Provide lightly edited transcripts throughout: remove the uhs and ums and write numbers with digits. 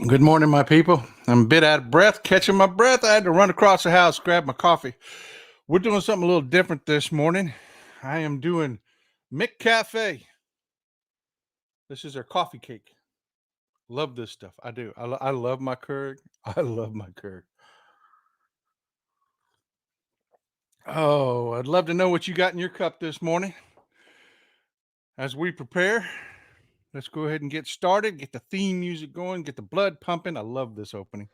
Good morning, my people. I'm a bit out of breath, catching my breath. I had to run across the house, grab my coffee. We're doing something a little different this morning. I am doing Mick Cafe. This is our coffee cake. Love this stuff. I do. I love my Keurig. I love my Keurig. Oh, I'd love to know what you got in your cup this morning. As we prepare, let's go ahead and get started. Get the theme music going. Get the blood pumping. I love this opening.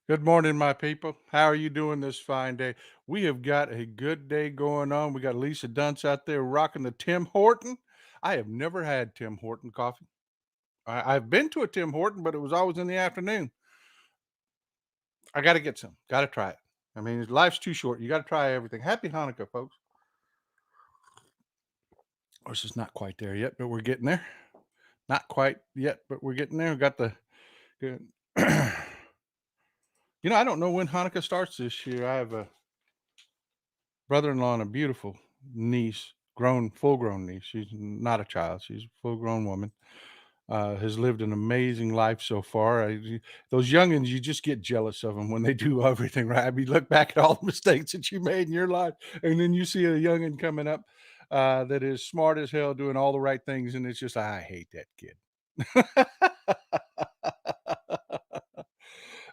Good morning, my people. How are you doing this fine day? We have got a good day going on. We got Lisa Dunce out there rocking the Tim Horton. I have never had Tim Horton coffee. I've been to a Tim Horton, but it was always in the afternoon. I got to get some. Got to try it. I mean, life's too short. You got to try everything. Happy Hanukkah, folks. Of course, it's not quite there yet, but we're getting there. Not quite yet, but we're getting there. We got the good. I don't know when Hanukkah starts this year. I have a brother-in-law and a beautiful niece, full-grown niece. She's not a child. She's a full-grown woman. Has lived an amazing life so far. Those youngins, you just get jealous of them when they do everything right. I mean, look back at all the mistakes that you made in your life, and then you see a youngin coming up that is smart as hell, doing all the right things, and it's just, I hate that kid.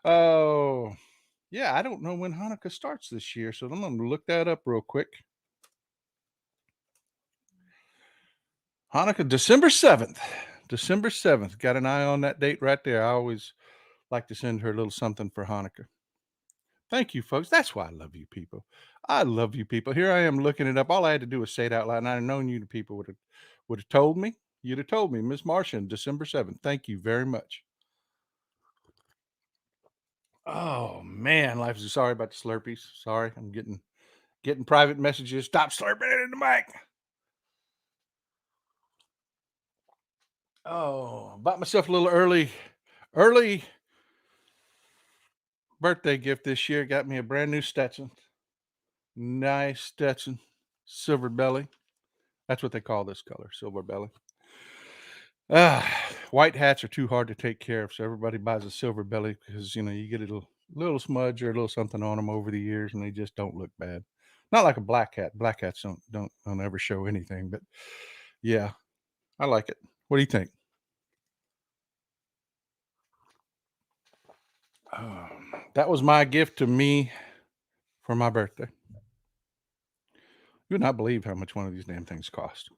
Oh, yeah, I don't know when Hanukkah starts this year, so I'm going to look that up real quick. Hanukkah, December 7th. December 7th. Got an eye on that date right there. I always like to send her a little something for Hanukkah. Thank you, folks. That's why I love you people. I love you people. Here I am looking it up. All I had to do was say it out loud, and I'd have known you people would have told me. You'd have told me, Miss Martian, December 7th. Thank you very much. Oh man, life is sorry about the Slurpees. Sorry, I'm getting private messages. Stop slurping it in the mic. Oh, bought myself a little early birthday gift this year. Got me a brand new Stetson. Nice Stetson. Silver belly. That's what they call this color, silver belly. White hats are too hard to take care of, so everybody buys a silver belly because you get a little smudge or a little something on them over the years, and they just don't look bad. Not like a black hat. Black hats don't ever show anything, but yeah, I like it. What do you think? That was my gift to me for my birthday. You would not believe how much one of these damn things cost.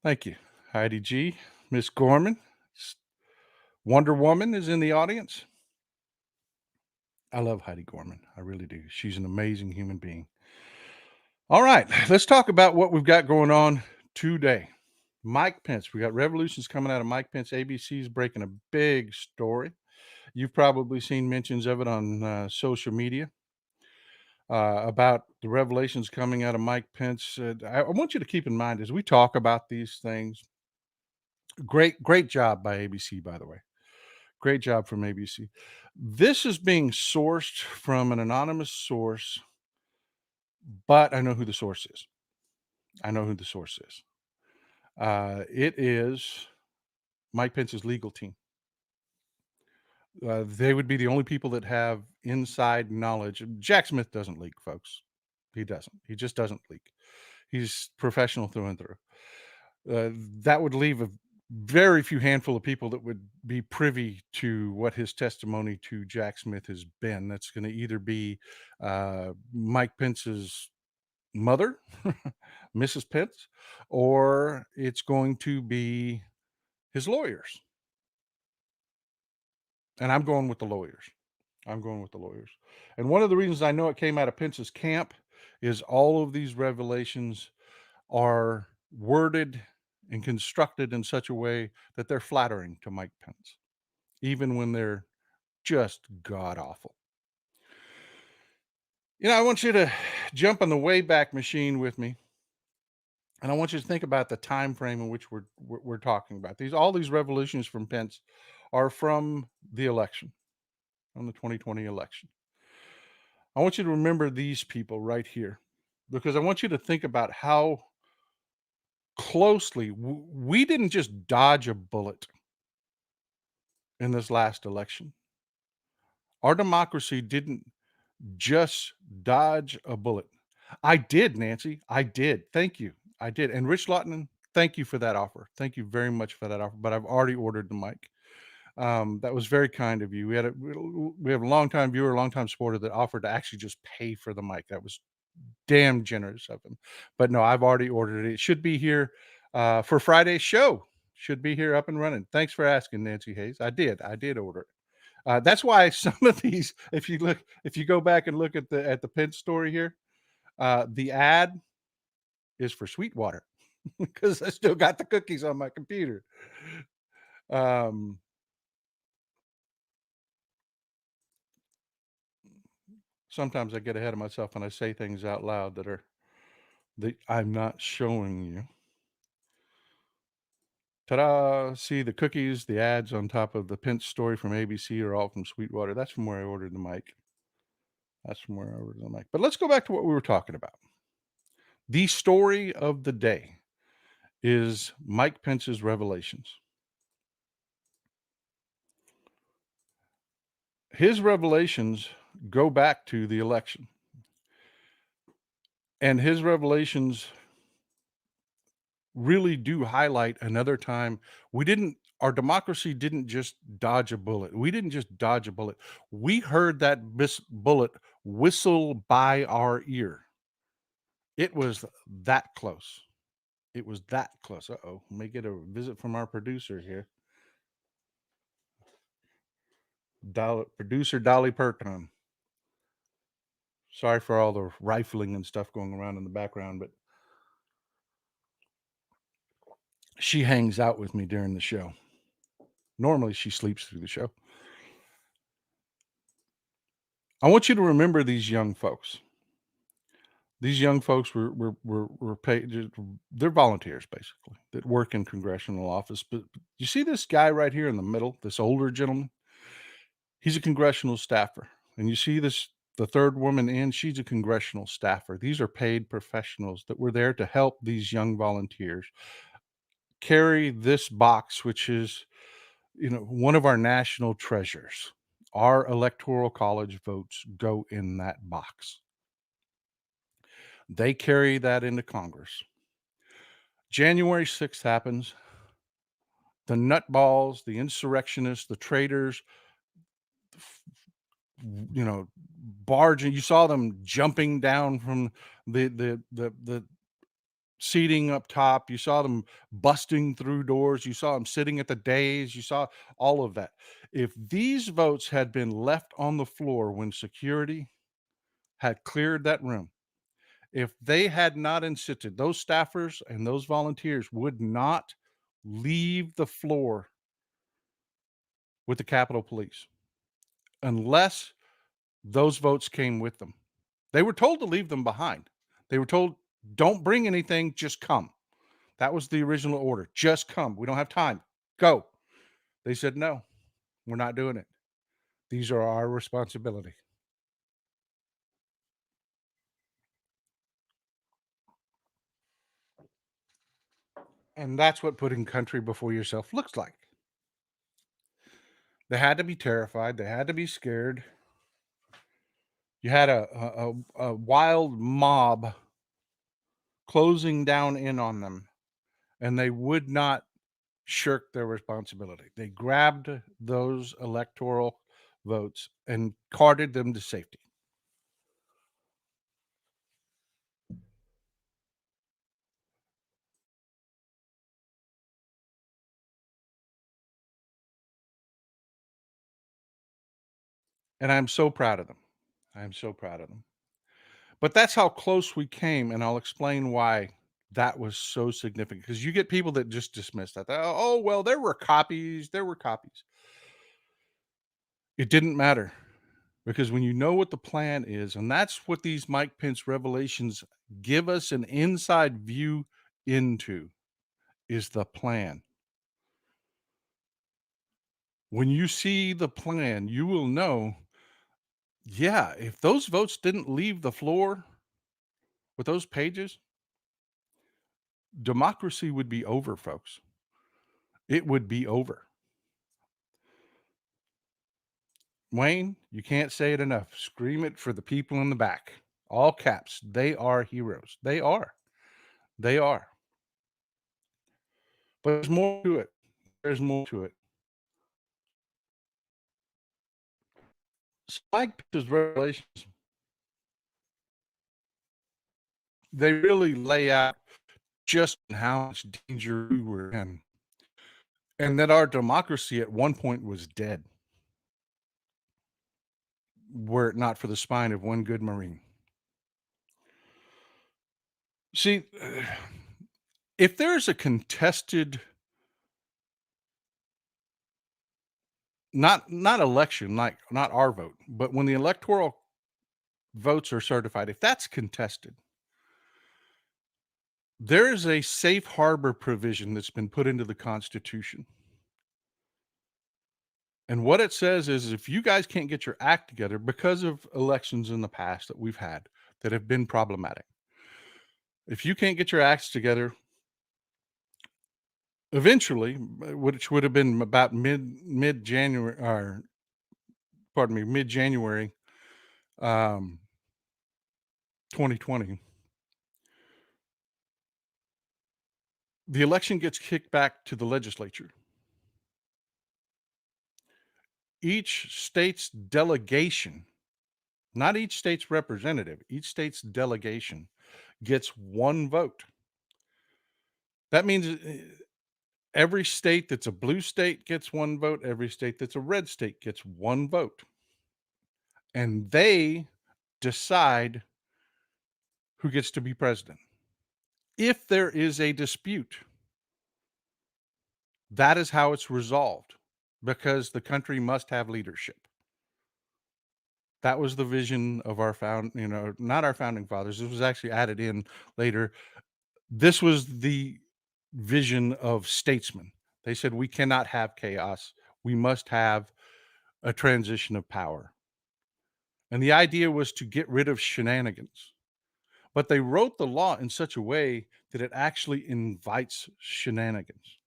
Thank you, Heidi G, Miss Gorman, Wonder Woman is in the audience. I love Heidi Gorman. I really do. She's an amazing human being. All right, let's talk about what we've got going on today. Mike Pence. We got revolutions coming out of Mike Pence. ABC's breaking a big story. You've probably seen mentions of it on social media about the revelations coming out of Mike Pence. I want you to keep in mind as we talk about these things. Great job by ABC, by the way. Great job from ABC. This is being sourced from an anonymous source, but I know who the source is. I know who the source is. It is Mike Pence's legal team. They would be the only people that have inside knowledge. Jack Smith doesn't leak, folks. He doesn't. He just doesn't leak. He's professional through and through. That would leave very few handful of people that would be privy to what his testimony to Jack Smith has been. That's going to either be Mike Pence's mother, Mrs. Pence, or it's going to be his lawyers. And I'm going with the lawyers. I'm going with the lawyers. And one of the reasons I know it came out of Pence's camp is all of these revelations are worded and constructed in such a way that they're flattering to Mike Pence, even when they're just god awful. I want you to jump on the Wayback Machine with me, and I want you to think about the time frame in which we're talking about. All these revelations from Pence are from the election, from the 2020 election. I want you to remember these people right here, because I want you to think about how closely we didn't just dodge a bullet in this last election. Our democracy didn't just dodge a bullet. I did, Nancy. I did. Thank you. I did. And Rich Lawton, thank you for that offer. Thank you very much for that offer. But I've already ordered the mic. That was very kind of you. We have a longtime viewer, a longtime supporter that offered to actually just pay for the mic. That was damn generous of him. But no, I've already ordered it. It should be here for Friday's show. Should be here up and running. Thanks for asking, Nancy Hayes. I did. I did order it. That's why some of these, if you go back and look at the Pence story here, the ad is for Sweetwater because I still got the cookies on my computer. Sometimes I get ahead of myself and I say things out loud that I'm not showing you. Ta-da! See the cookies, the ads on top of the Pence story from ABC are all from Sweetwater. That's from where I ordered the mic. But let's go back to what we were talking about. The story of the day is Mike Pence's revelations. His revelations go back to the election. And his revelations really do highlight another time our democracy didn't just dodge a bullet. We didn't just dodge a bullet. We heard that bullet whistle by our ear. It was that close. It was that close. Uh-oh. May get a visit from our producer here. Producer Dolly Perton. Sorry for all the rifling and stuff going around in the background, but she hangs out with me during the show. Normally, she sleeps through the show. I want you to remember these young folks. These young folks were paid. They're volunteers, basically, that work in congressional office. But you see this guy right here in the middle, this older gentleman? He's a congressional staffer. And you see the third woman in, she's a congressional staffer. These are paid professionals that were there to help these young volunteers carry this box, which is, one of our national treasures. Our electoral college votes go in that box. They carry that into Congress. January 6th happens. The nutballs, the insurrectionists, the traitors, barging. You saw them jumping down from the seating up top. You saw them busting through doors. You saw them sitting at the dais. You saw all of that. If these votes had been left on the floor when security had cleared that room, if they had not insisted, those staffers and those volunteers would not leave the floor with the Capitol Police unless those votes came with them. They were told to leave them behind. They were told, don't bring anything, just come. That was the original order. Just come. We don't have time. Go. They said, no, we're not doing it. These are our responsibility. And that's what putting country before yourself looks like. They had to be terrified. They had to be scared. You had a wild mob closing down in on them, and they would not shirked their responsibility. They grabbed those electoral votes and carted them to safety. And I'm so proud of them. I'm so proud of them. But that's how close we came, and I'll explain why that was so significant. Because you get people that just dismiss that. Oh, well, there were copies. There were copies. It didn't matter because when you know what the plan is, and that's what these Mike Pence revelations give us an inside view into, is the plan. When you see the plan, you will know, yeah, if those votes didn't leave the floor with those pages, democracy would be over, folks. It would be over. Wayne, you can't say it enough. Scream it for the people in the back. All caps. They are heroes. They are. They are. But there's more to it. There's more to it. Spike Pence's revelations, they really lay out just how much danger we were in, and that our democracy at one point was dead, were it not for the spine of one good Marine. See, if there's a contested, not election, like not our vote, but when the electoral votes are certified, if that's contested, there is a safe harbor provision that's been put into the Constitution. And what it says is if you guys can't get your act together because of elections in the past that we've had that have been problematic, if you can't get your acts together, eventually, which would have been about mid January, or pardon me, mid January, 2020, the election gets kicked back to the legislature. Each state's delegation, not each state's representative, each state's delegation gets one vote. That means every state that's a blue state gets one vote, every state that's a red state gets one vote. And they decide who gets to be president. If there is a dispute, that is how it's resolved because the country must have leadership. That was the vision of our not our founding fathers. This was actually added in later. This was the vision of statesmen. They said we cannot have chaos. We must have a transition of power. And the idea was to get rid of shenanigans. But they wrote the law in such a way that it actually invites shenanigans.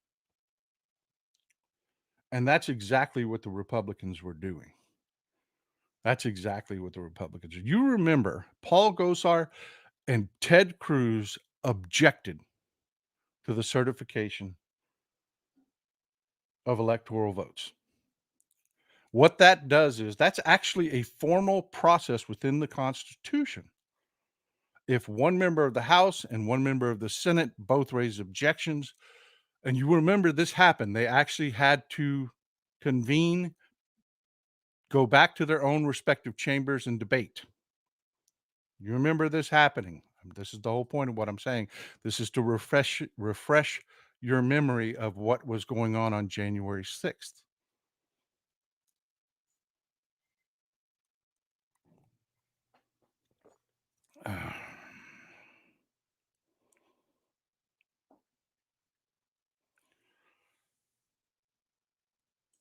And that's exactly what the Republicans were doing. That's exactly what the Republicans are. You remember Paul Gosar and Ted Cruz objected to the certification of electoral votes. What that does is that's actually a formal process within the Constitution. If one member of the House and one member of the Senate both raise objections, and you remember this happened, they actually had to convene, go back to their own respective chambers and debate. You remember this happening. This is the whole point of what I'm saying. This is to refresh your memory of what was going on January 6th.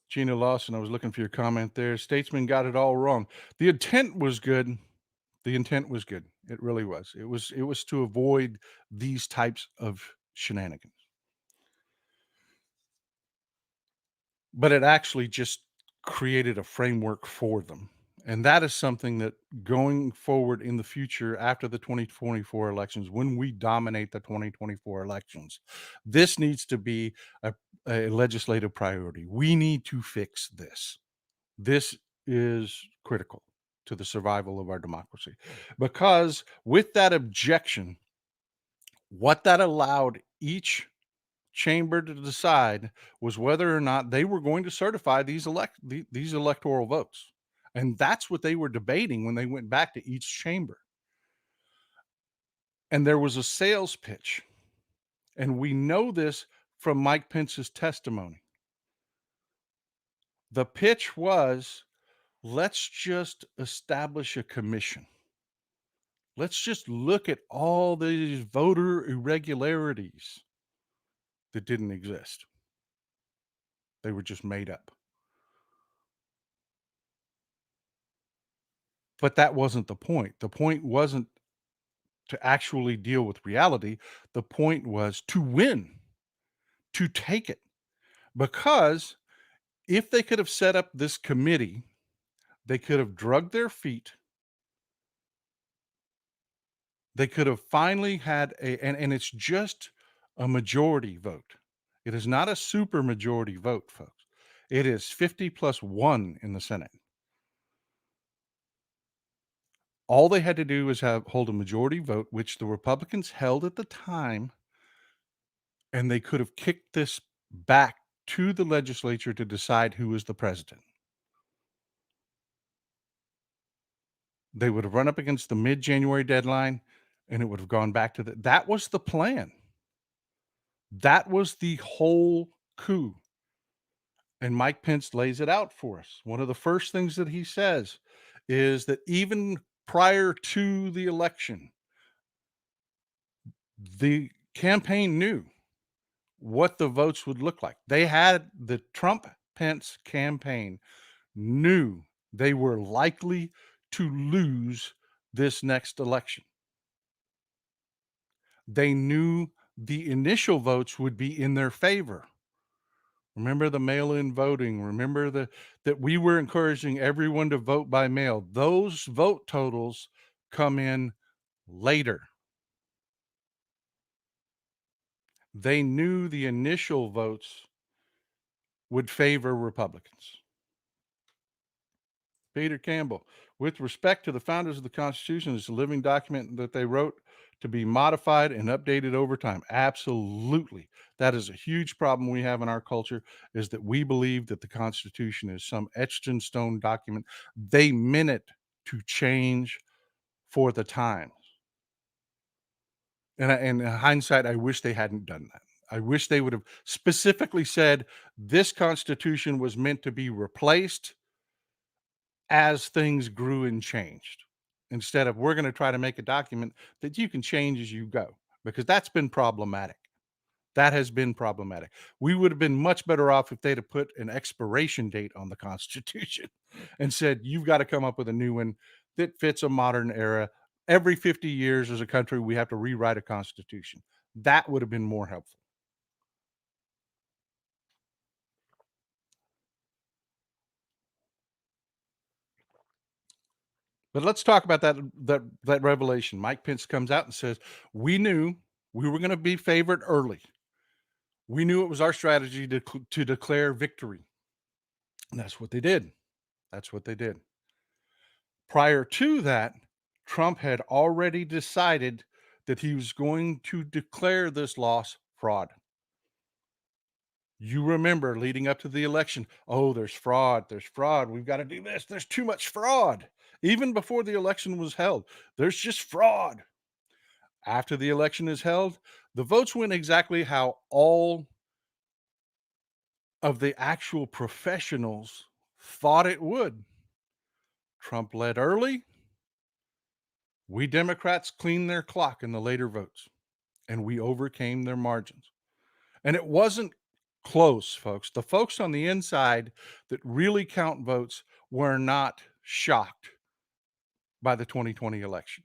Gina Lawson, I was looking for your comment there. Statesman got it all wrong. The intent was good. The intent was good. It really was. It was to avoid these types of shenanigans. But it actually just created a framework for them. And that is something that going forward in the future after the 2024 elections, when we dominate the 2024 elections, this needs to be a legislative priority. We need to fix this. This is critical to the survival of our democracy. Because with that objection, what that allowed each chamber to decide was whether or not they were going to certify these electoral votes. And that's what they were debating when they went back to each chamber. And there was a sales pitch. And we know this from Mike Pence's testimony. The pitch was, let's just establish a commission. Let's just look at all these voter irregularities that didn't exist. They were just made up. But that wasn't the point. The point wasn't to actually deal with reality. The point was to win, to take it. Because if they could have set up this committee, they could have drugged their feet. They could have finally had and it's just a majority vote. It is not a super majority vote, folks. It is 50 plus 1 in the Senate. All they had to do was hold a majority vote, which the Republicans held at the time, and they could have kicked this back to the legislature to decide who was the president. They would have run up against the mid-January deadline, and it would have gone back to that was the plan. That was the whole coup. And Mike Pence lays it out for us. One of the first things that he says is that even prior to the election, the campaign knew what the votes would look like. They had the Trump Pence campaign knew they were likely to lose this next election. They knew the initial votes would be in their favor. Remember the mail-in voting. Remember that we were encouraging everyone to vote by mail. Those vote totals come in later. They knew the initial votes would favor Republicans. Peter Campbell, with respect to the founders of the Constitution, it's a living document that they wrote to be modified and updated over time. Absolutely. That is a huge problem we have in our culture, is that we believe that the Constitution is some etched in stone document. They meant it to change for the times. And in hindsight, I wish they hadn't done that. I wish they would have specifically said this Constitution was meant to be replaced as things grew and changed, instead of we're going to try to make a document that you can change as you go, because that's been problematic. That has been problematic. We would have been much better off if they'd have put an expiration date on the Constitution and said, you've got to come up with a new one that fits a modern era. Every 50 years as a country, we have to rewrite a constitution. That would have been more helpful. But let's talk about that revelation. Mike Pence comes out and says, "We knew we were going to be favored early. We knew it was our strategy to declare victory." And that's what they did. That's what they did. Prior to that, Trump had already decided that he was going to declare this loss fraud. You remember leading up to the election, oh, there's fraud. There's fraud. We've got to do this. There's too much fraud. Even before the election was held, there's just fraud. After the election is held, the votes went exactly how all of the actual professionals thought it would. Trump led early. We Democrats cleaned their clock in the later votes, and we overcame their margins. And it wasn't close, folks. The folks on the inside that really count votes were not shocked by the 2020 election.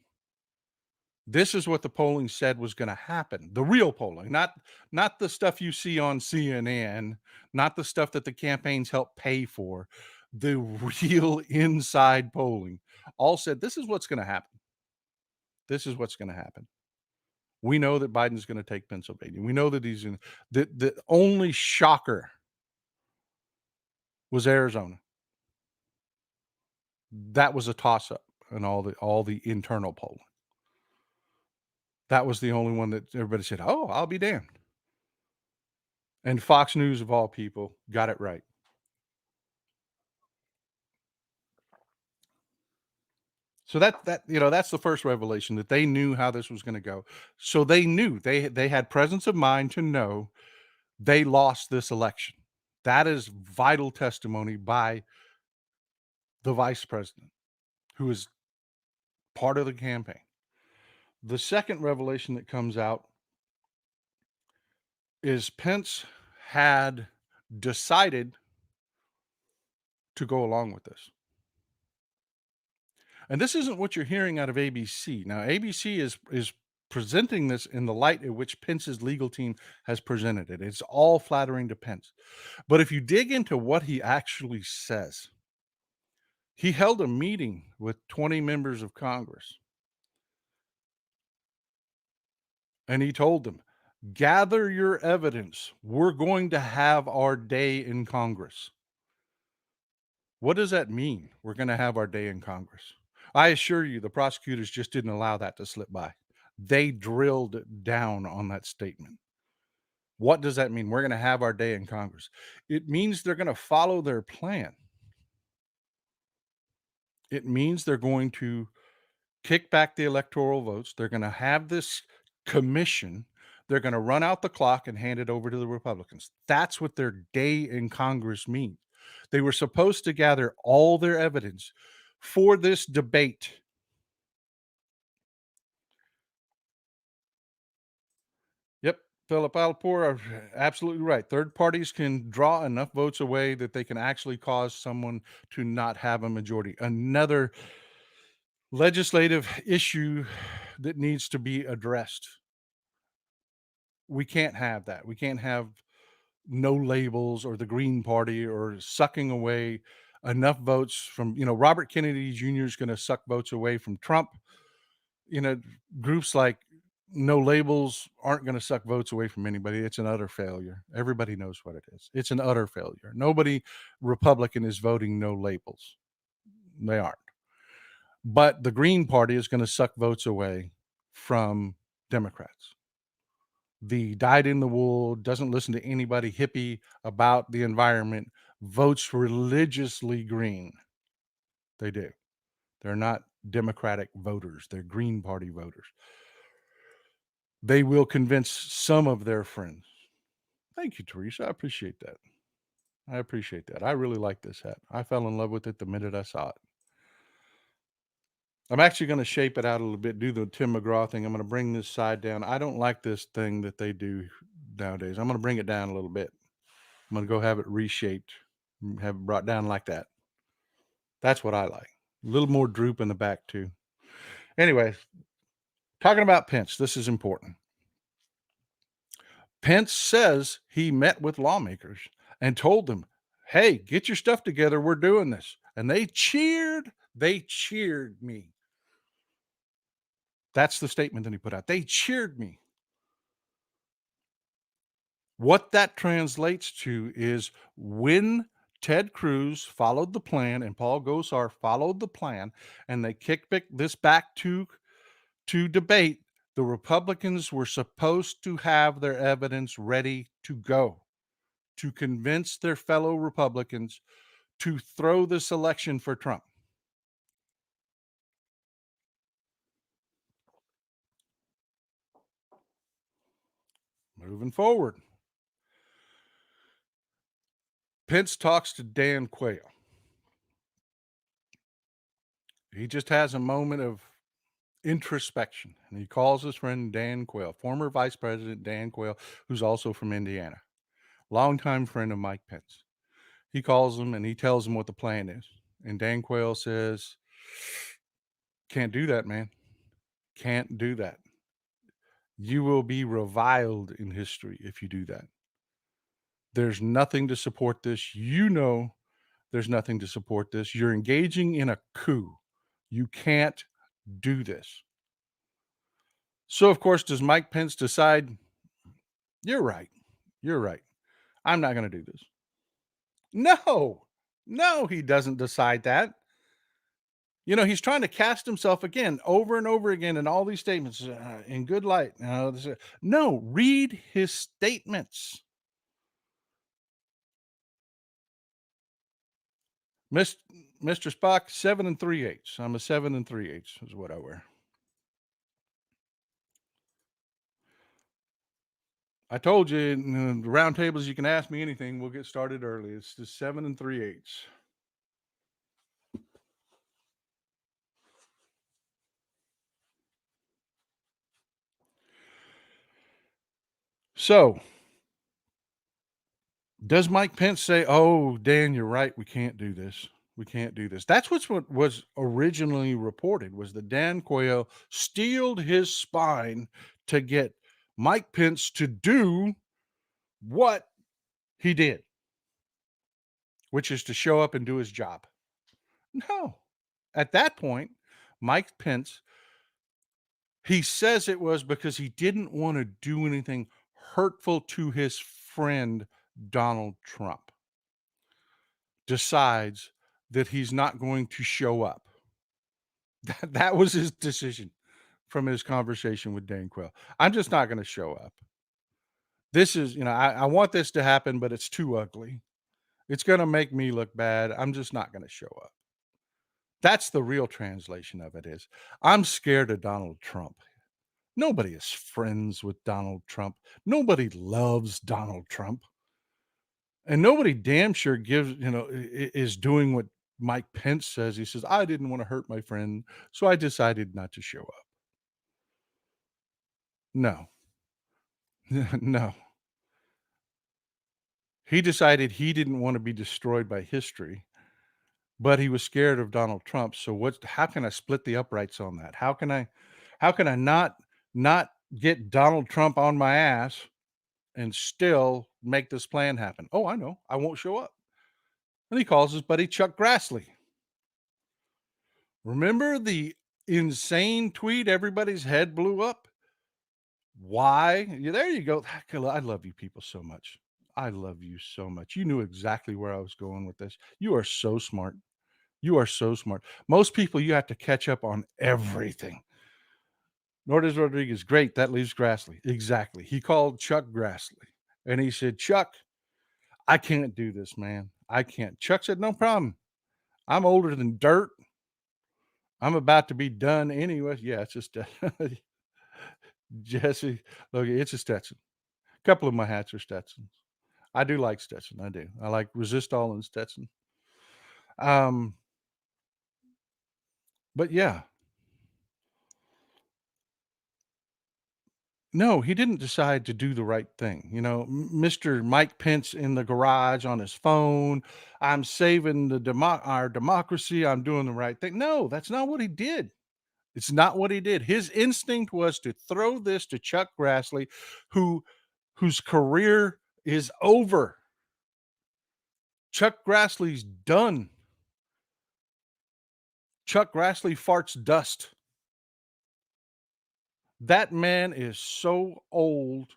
This is what the polling said was going to happen. The real polling, not the stuff you see on CNN, not the stuff that the campaigns help pay for. The real inside polling all said this is what's going to happen. This is what's going to happen. We know that Biden's going to take Pennsylvania. We know that he's in. The only shocker was Arizona. That was a toss-up in all the internal polling. That was the only one that everybody said, "Oh, I'll be damned." And Fox News, of all people, got it right. So that's the first revelation, that they knew how this was gonna go. So they knew, they had presence of mind to know they lost this election. That is vital testimony by the vice president, who is part of the campaign. The second revelation that comes out is Pence had decided to go along with this. And this isn't what you're hearing out of ABC. Now, ABC is presenting this in the light in which Pence's legal team has presented it. It's all flattering to Pence. But if you dig into what he actually says, he held a meeting with 20 members of Congress, and he told them, "Gather your evidence. We're going to have our day in Congress." What does that mean? We're going to have our day in Congress. I assure you, the prosecutors just didn't allow that to slip by. They drilled down on that statement. What does that mean? We're going to have our day in Congress. It means they're going to follow their plan. It means they're going to kick back the electoral votes. They're going to have this commission. They're going to run out the clock and hand it over to the Republicans. That's what their day in Congress means. They were supposed to gather all their evidence for this debate. Yep, Philip Alpore, absolutely right. Third parties can draw enough votes away that they can actually cause someone to not have a majority. Another legislative issue that needs to be addressed. We can't have that. We can't have no labels or the Green Party or sucking away enough votes from, Robert Kennedy Jr. is going to suck votes away from Trump. You know, Groups like no labels aren't going to suck votes away from anybody. It's an utter failure. Everybody knows what it is. It's an utter failure. Nobody Republican is voting no labels. They aren't. But the Green Party is going to suck votes away from Democrats. The dyed in the wool, doesn't listen to anybody, hippie about the environment, votes religiously green. They do. They're not Democratic voters. They're Green Party voters. They will convince some of their friends. Thank you, Teresa. I appreciate that. I appreciate that. I really like this hat. I fell in love with it the minute I saw it. I'm actually going to shape it out a little bit, do the Tim McGraw thing. I'm going to bring this side down. I don't like this thing that they do nowadays. I'm going to bring it down a little bit. I'm going to go have it reshaped, have it brought down like that. That's what I like. A little more droop in the back, too. Anyway, talking about Pence, this is important. Pence says he met with lawmakers and told them, "Hey, get your stuff together. We're doing this." And they cheered. They cheered me. That's the statement that he put out. They cheered me. What that translates to is, when Ted Cruz followed the plan and Paul Gosar followed the plan, and they kicked this back to debate, the Republicans were supposed to have their evidence ready to go to convince their fellow Republicans to throw this election for Trump. Moving forward, Pence talks to Dan Quayle. He just has a moment of introspection, and he calls his friend Dan Quayle, former Vice President Dan Quayle, who's also from Indiana, longtime friend of Mike Pence. He calls him and he tells him what the plan is. And Dan Quayle says, "Can't do that, man. Can't do that. You will be reviled in history if you do that. There's nothing to support this. There's nothing to support this. You're engaging in a coup. You can't do this." So, of course, does Mike Pence decide, you're right, you're right, I'm not going to do this? No, no, he doesn't decide that. He's trying to cast himself again over and over again in all these statements in good light. No, read his statements. Mis- Mr. Spock, 7 3/8. I'm a 7 3/8 is what I wear. I told you in the round tables, you can ask me anything. We'll get started early. It's just 7 3/8. So, does Mike Pence say, "Oh, Dan, you're right. We can't do this. We can't do this"? That's what was originally reported, was that Dan Quayle steeled his spine to get Mike Pence to do what he did, which is to show up and do his job. No. At that point, Mike Pence, he says it was because he didn't want to do anything hurtful to his friend Donald Trump. Decides that he's not going to show up. That was his decision from his conversation with Dan Quayle. I'm just not going to show up. This is, I want this to happen, but it's too ugly. It's going to make me look bad. I'm just not going to show up. That's the real translation of it is, I'm scared of Donald Trump. Nobody is friends with Donald Trump. Nobody loves Donald Trump. And nobody damn sure is doing what Mike Pence says. He says, I didn't want to hurt my friend, so I decided not to show up. No, no. He decided he didn't want to be destroyed by history, but he was scared of Donald Trump. So how can I split the uprights on that? How can I not get Donald Trump on my ass and still make this plan happen? Oh, I know. I won't show up. And he calls his buddy Chuck Grassley. Remember the insane tweet? Everybody's head blew up. Why? Yeah, there you go. I love you people so much. I love you so much. You knew exactly where I was going with this. You are so smart. You are so smart. Most people, you have to catch up on everything. Nordes Rodriguez, great. That leaves Grassley. Exactly. He called Chuck Grassley and he said, Chuck, I can't do this, man. I can't. Chuck said, no problem. I'm older than dirt. I'm about to be done anyway. Yeah, it's just Jesse. Look, it's a Stetson. A couple of my hats are Stetsons. I do like Stetson. I do. I like Resistol and Stetson. Um, but yeah, no, he didn't decide to do the right thing. Mr. Mike Pence in the garage on his phone. I'm saving our democracy. I'm doing the right thing. No, that's not what he did. It's not what he did. His instinct was to throw this to Chuck Grassley, whose career is over. Chuck Grassley's done. Chuck Grassley farts dust. That man is so old.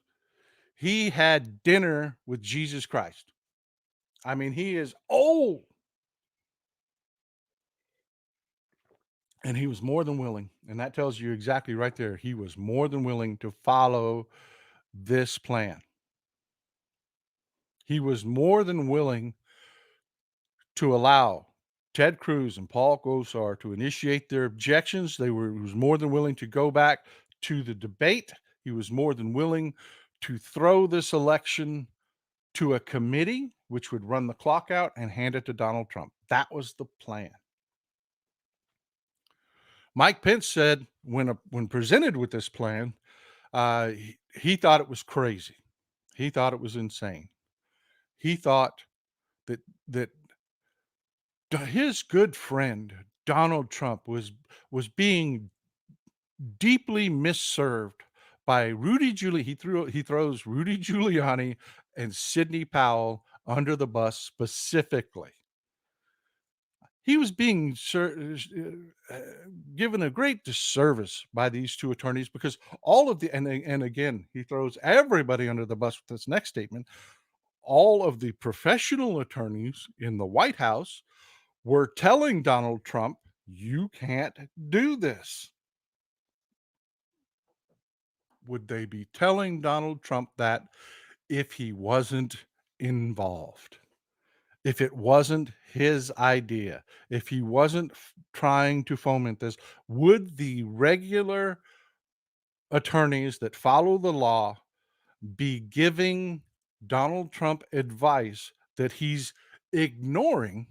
He had dinner with Jesus Christ. I mean, he is old. And he was more than willing. And that tells you exactly right there. He was more than willing to follow this plan. He was more than willing to allow Ted Cruz and Paul Gosar to initiate their objections. He was more than willing to go back to the debate. He was more than willing to throw this election to a committee, which would run the clock out and hand it to Donald Trump. That was the plan. Mike Pence said when presented with this plan, he thought it was crazy. He thought it was insane. He thought that his good friend Donald Trump was being deeply misserved by Rudy Giuliani. He throws Rudy Giuliani and Sidney Powell under the bus specifically. he was being given a great disservice by these two attorneys because all of the and again he throws everybody under the bus with this next statement. All of the professional attorneys in the White House were telling Donald Trump, "You can't do this." Would they be telling Donald Trump that if he wasn't involved? If it wasn't his idea, if he wasn't trying to foment this, would the regular attorneys that follow the law be giving Donald Trump advice that he's ignoring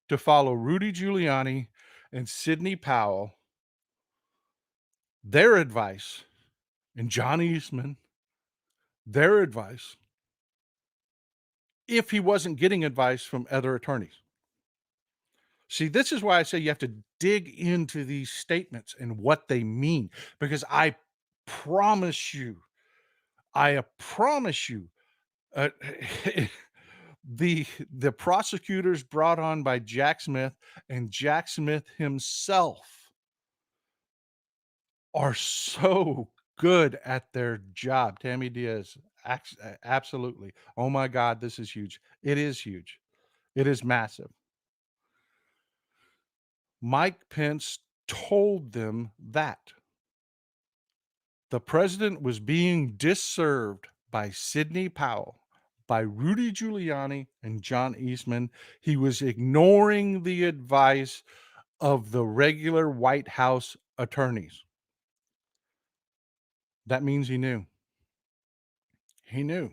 to follow Rudy Giuliani and Sidney Powell, their advice, and John Eastman, their advice, if he wasn't getting advice from other attorneys? See, this is why I say you have to dig into these statements and what they mean, because promise you, promise you, uh, the prosecutors brought on by Jack Smith and Jack Smith himself are so good at their job. Tammy Diaz, absolutely. Oh my God, this is huge. It is huge. It is massive. Mike Pence told them that the president was being disserved by Sidney Powell, by Rudy Giuliani, and John Eastman. He was ignoring the advice of the regular White House attorneys. That means he knew. He knew.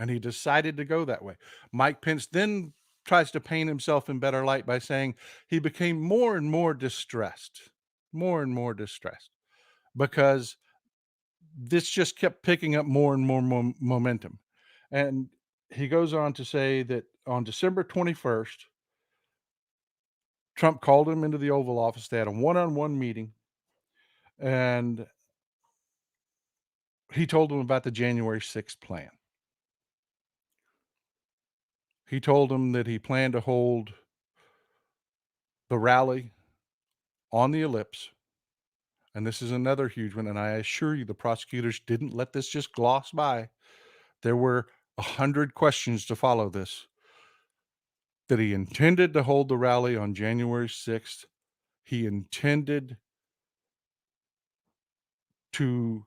And he decided to go that way. Mike Pence then tries to paint himself in better light by saying he became more and more distressed because this just kept picking up more and more momentum. And he goes on to say that on December 21st, Trump called him into the Oval Office. They had a one-on-one meeting, and he told him about the January 6th plan. He told him that he planned to hold the rally on the ellipse. And this is another huge one. And I assure you, the prosecutors didn't let this just gloss by. There were 100 questions to follow this. That he intended to hold the rally on January 6th. He intended to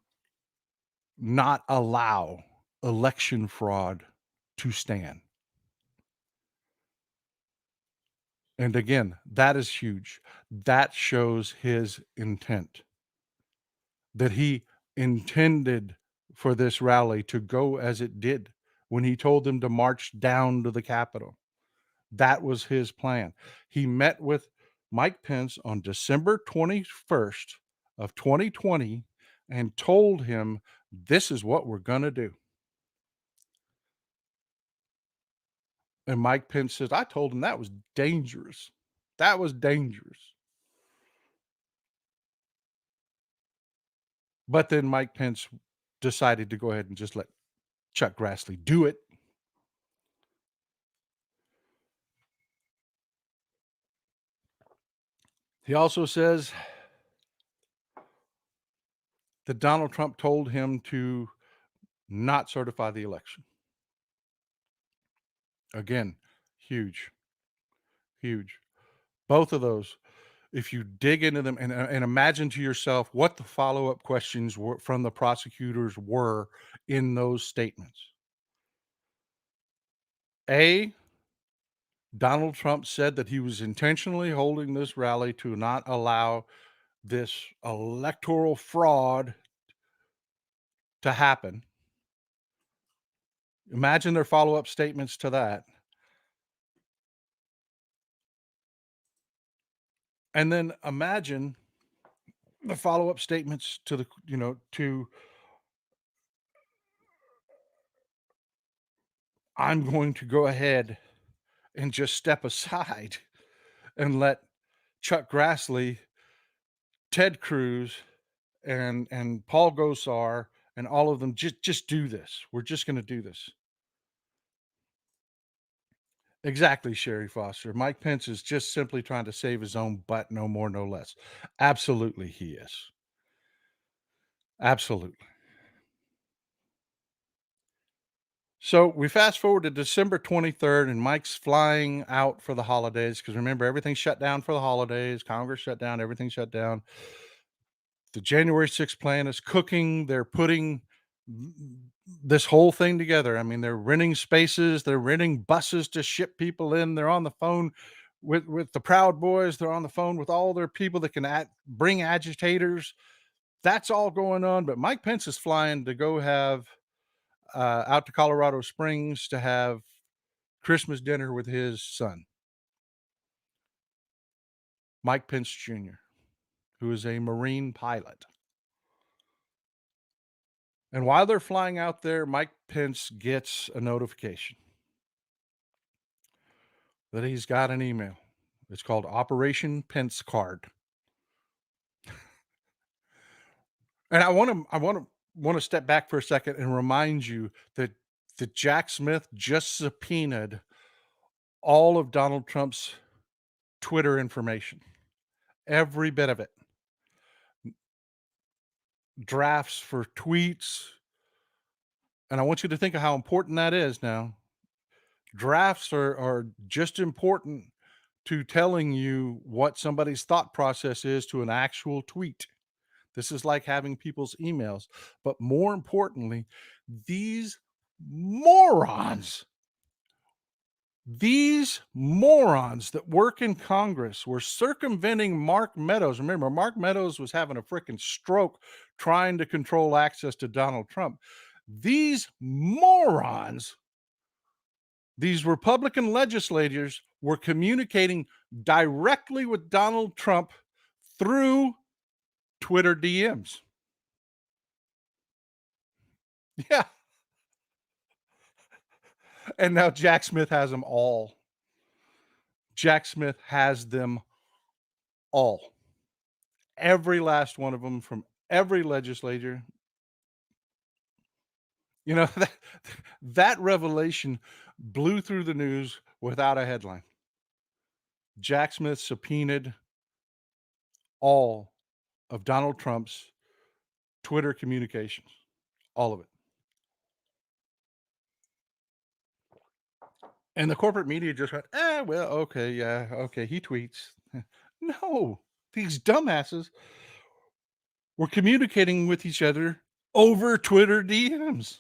not allow election fraud to stand. And again, that is huge. That shows his intent. That he intended for this rally to go as it did when he told them to march down to the Capitol. That was his plan. He met with Mike Pence on December 21st of 2020 and told him, this is what we're going to do. And Mike Pence says, I told him that was dangerous. That was dangerous. But then Mike Pence decided to go ahead and just let Chuck Grassley do it. He also says that Donald Trump told him to not certify the election. Again, huge, huge. Both of those, if you dig into them and imagine to yourself what the follow-up questions were from the prosecutors were in those statements. A, Donald Trump said that he was intentionally holding this rally to not allow this electoral fraud to happen. Imagine their follow-up statements to that. And then imagine the follow-up statements to the, to I'm going to go ahead and just step aside and let Chuck Grassley, Ted Cruz, and Paul Gosar and all of them just do this. We're just going to do this. Exactly, Sherry Foster. Mike Pence is just simply trying to save his own butt, no more, no less. Absolutely, he is. Absolutely. So we fast forward to December 23rd, and Mike's flying out for the holidays because remember, everything shut down for the holidays. Congress shut down, everything shut down. The January 6th plan is cooking. They're putting this whole thing together. I mean, they're renting spaces, they're renting buses to ship people in. They're on the phone with the Proud Boys. They're on the phone with all their people that can bring agitators. That's all going on. But Mike Pence is flying to go have out to Colorado Springs to have Christmas dinner with his son, Mike Pence Jr., who is a Marine pilot. And while they're flying out there, Mike Pence gets a notification that he's got an email. It's called Operation Pence Card. And I want to step back for a second and remind you that Jack Smith just subpoenaed all of Donald Trump's Twitter information, every bit of it. Drafts for tweets. And I want you to think of how important that is now. Drafts are just important to telling you what somebody's thought process is to an actual tweet. This is like having people's emails. But more importantly, these morons, these morons that work in Congress were circumventing Mark Meadows. Remember, Mark Meadows was having a freaking stroke trying to control access to Donald Trump. These morons, these Republican legislators were communicating directly with Donald Trump through Twitter DMs. Yeah. And now Jack Smith has them all. Jack Smith has them all. Every last one of them from every legislator. You know, that revelation blew through the news without a headline. Jack Smith subpoenaed all of Donald Trump's Twitter communications, all of it. And the corporate media just went, well, okay, yeah, okay, he tweets. No, these dumbasses were communicating with each other over Twitter DMs.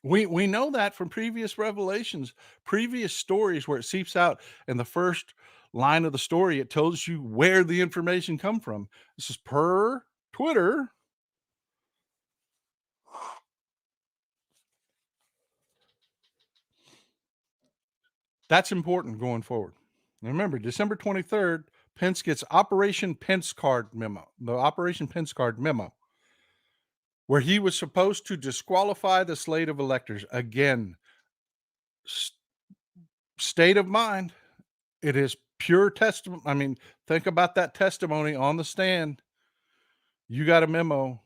We know that from previous revelations, previous stories where it seeps out in the first line of the story, it tells you where the information come from. This is per Twitter. That's important going forward. Now remember, December 23rd, Pence gets Operation Pence Card memo, the Operation Pence Card memo, where he was supposed to disqualify the slate of electors. Again, state of mind. It is pure testimony. I mean, think about that testimony on the stand. You got a memo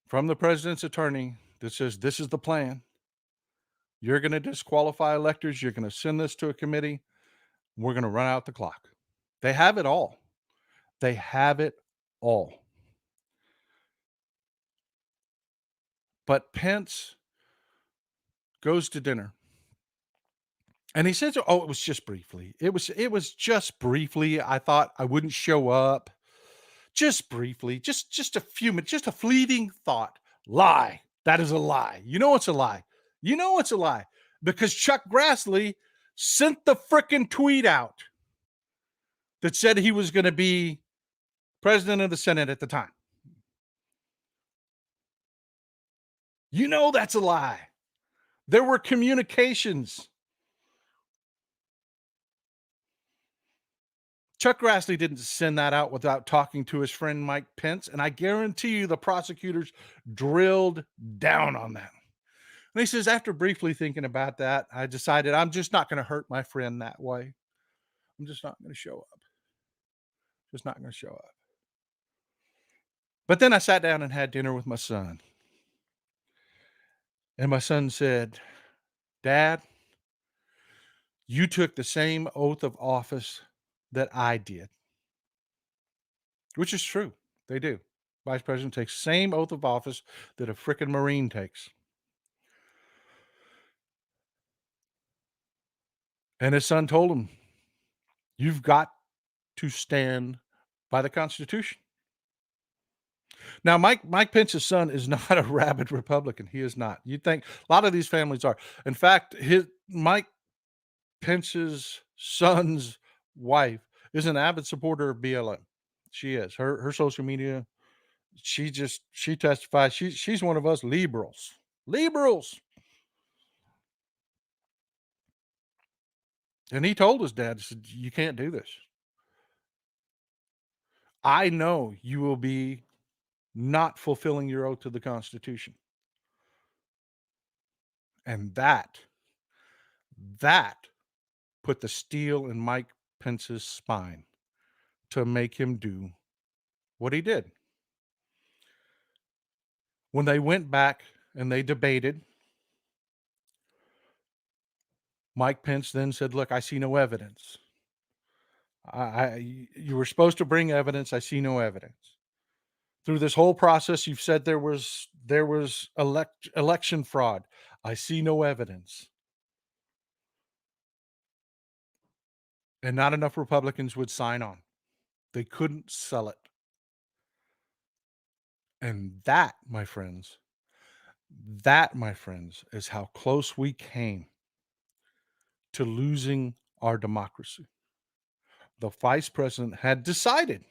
from the president's attorney that says this is the plan. You're going to disqualify electors. You're going to send this to a committee. We're going to run out the clock. They have it all. They have it all. But Pence goes to dinner. And he says, "Oh, it was just briefly. It was just briefly. I thought I wouldn't show up. Just briefly. Just a few minutes, just a fleeting thought. Lie. That is a lie. You know it's a lie. You know it's a lie because Chuck Grassley sent the frickin' tweet out that said he was going to be president of the Senate at the time. You know that's a lie. There were communications. Chuck Grassley didn't send that out without talking to his friend Mike Pence, and I guarantee you the prosecutors drilled down on that. And he says, after briefly thinking about that, I decided I'm just not going to hurt my friend that way. I'm just not going to show up. Just not going to show up. But then I sat down and had dinner with my son. And my son said, Dad, you took the same oath of office that I did, which is true. They do. Vice President takes same oath of office that a frickin' Marine takes. And his son told him, you've got to stand by the Constitution. Now, Mike Pence's son is not a rabid Republican. He is not. You'd think a lot of these families are. In fact, his Mike Pence's son's wife is an avid supporter of BLM. She is. Her social media, she testifies. She's one of us liberals. Liberals. And he told his dad, he said, you can't do this. I know you will be not fulfilling your oath to the Constitution. And that put the steel in Mike Pence's spine to make him do what he did. When they went back and they debated, Mike Pence then said, look, I see no evidence. You were supposed to bring evidence. I see no evidence. Through this whole process, you've said there was election fraud. I see no evidence. And not enough Republicans would sign on. They couldn't sell it. And that, my friends, is how close we came to losing our democracy. The vice president had decided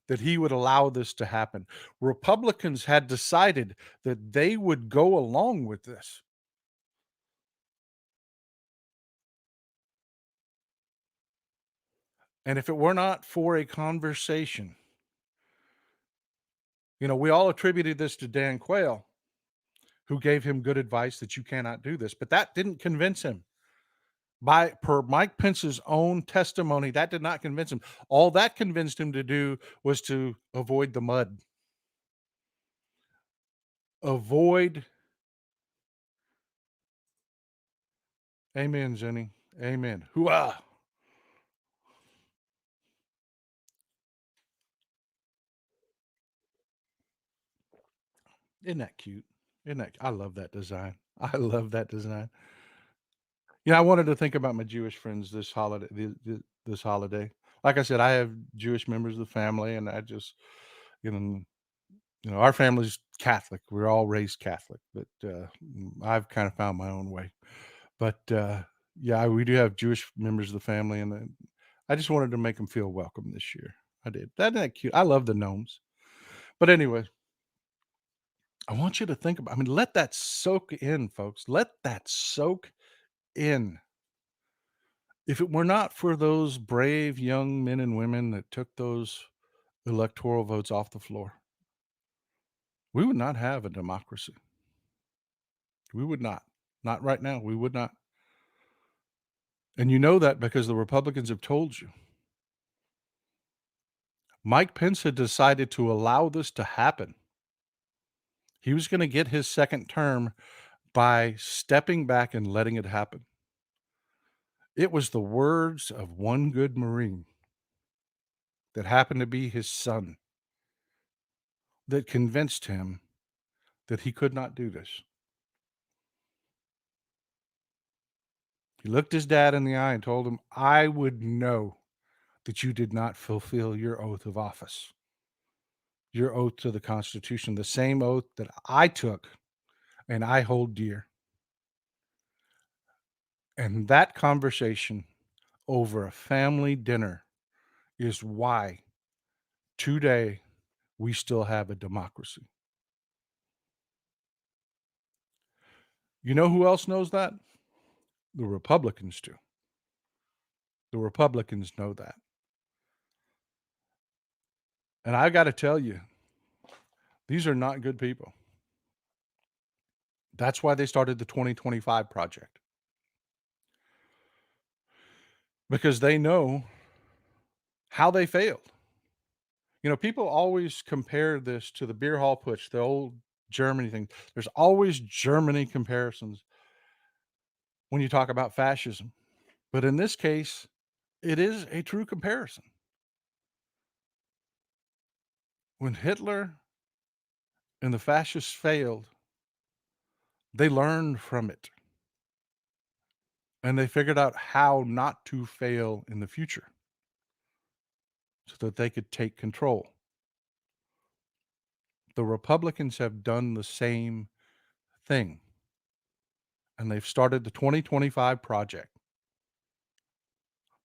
that he would allow this to happen. Republicans had decided that they would go along with this. And if it were not for a conversation, we all attributed this to Dan Quayle, who gave him good advice that you cannot do this, but that didn't convince him. Per Mike Pence's own testimony, that did not convince him. All that convinced him to do was to avoid the mud. Avoid. Amen, Jenny. Amen. Hooah. Isn't that cute? I love that design. I love that design. I wanted to think about my Jewish friends this holiday. This holiday, like I said, I have Jewish members of the family, and I just, you know, our family's Catholic. We're all raised Catholic, but I've kind of found my own way. But yeah, we do have Jewish members of the family, and I just wanted to make them feel welcome this year. I did. Isn't that cute? I love the gnomes. But anyway, I want you to think about. I mean, let that soak in, folks. Let that soak in. If it were not for those brave young men and women that took those electoral votes off the floor, we would not have a democracy. We would not. Not right now. We would not. And you know that because the Republicans have told you. Mike Pence had decided to allow this to happen. He was going to get his second term by stepping back and letting it happen. It was the words of one good Marine that happened to be his son that convinced him that he could not do this. He looked his dad in the eye and told him, I would know that you did not fulfill your oath of office, your oath to the Constitution, the same oath that I took and I hold dear. And that conversation over a family dinner is why today we still have a democracy. You know who else knows that? The Republicans do. The Republicans know that. And I got to tell you, these are not good people. That's why they started the 2025 project. Because they know how they failed. People always compare this to the beer hall putsch, the old Germany thing. There's always Germany comparisons. when you talk about fascism. But in this case, it is a true comparison. When Hitler and the fascists failed, they learned from it and they figured out how not to fail in the future so that they could take control. The Republicans have done the same thing, and they've started the 2025 project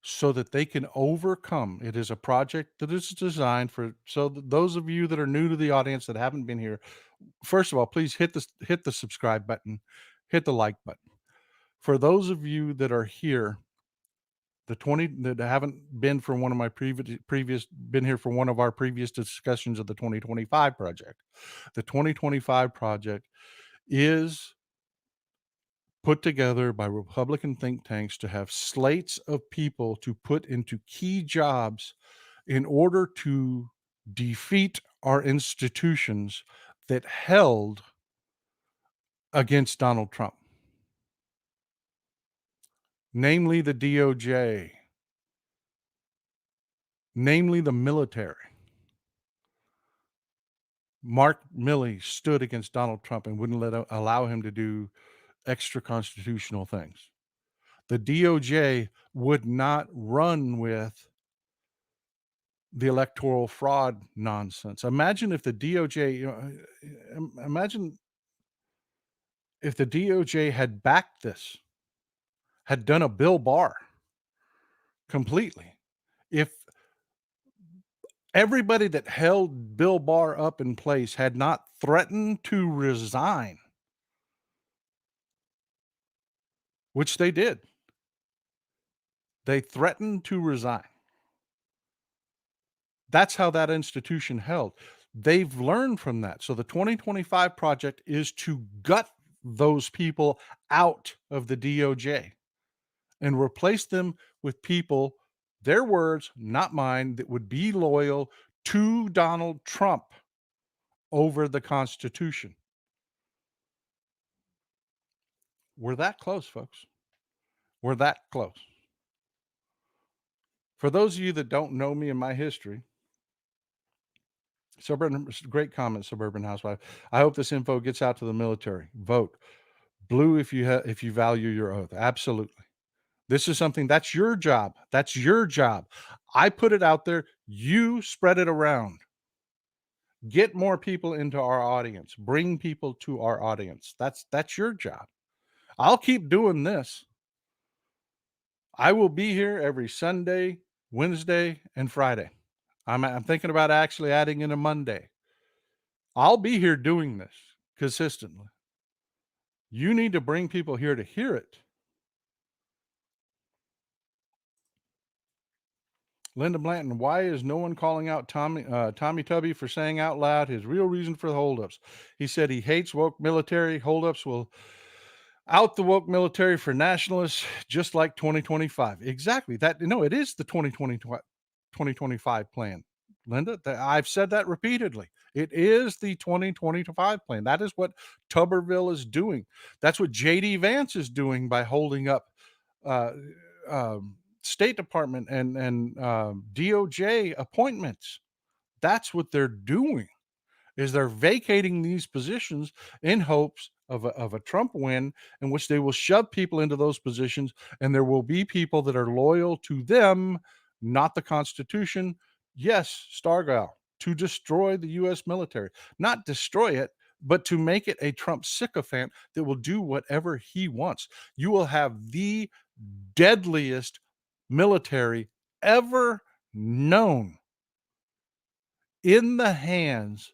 so that they can overcome. It is a project that is designed for those of you that are new to the audience that haven't been here. First of all, please hit the subscribe button, hit the like button. For those of you that are here, that haven't been for one of my previous been here for one of our previous discussions of the 2025 project. The 2025 project is put together by Republican think tanks to have slates of people to put into key jobs in order to defeat our institutions that held against Donald Trump, namely the DOJ, namely the military. Mark Milley stood against Donald Trump and wouldn't allow him to do extra constitutional things. The DOJ would not run with the electoral fraud nonsense. Imagine if the DOJ, imagine if the DOJ had backed this, had done a Bill Barr completely. If everybody that held Bill Barr up in place had not threatened to resign, which they did, they threatened to resign. That's how that institution held. They've learned from that. So the 2025 project is to gut those people out of the DOJ and replace them with people, their words, not mine, that would be loyal to Donald Trump over the Constitution. We're that close, folks. We're that close. For those of you that don't know me and my history, great comment, Suburban Housewife. I hope this info gets out to the military. Vote blue if you value your oath. Absolutely. This is something that's your job. That's your job. I put it out there. You spread it around. Get more people into our audience. Bring people to our audience. That's your job. I'll keep doing this. I will be here every Sunday, Wednesday, and Friday. I'm thinking about actually adding in a Monday. I'll be here doing this consistently. You need to bring people here to hear it. Linda Blanton, why is no one calling out Tommy Tubby for saying out loud his real reason for the holdups? He said he hates woke military. Holdups will out the woke military for nationalists, just like 2025. Exactly. It is the 2025 plan, Linda. I've said that repeatedly. It is the 2025 plan. That is what Tuberville is doing. That's what J.D. Vance is doing by holding up State Department and DOJ appointments. That's what they're doing, is they're vacating these positions in hopes of a Trump win, in which they will shove people into those positions, and there will be people that are loyal to them, not the Constitution. Yes, Stargell, to destroy the U.S. military, not destroy it, but to make it a Trump sycophant that will do whatever he wants. You will have the deadliest military ever known in the hands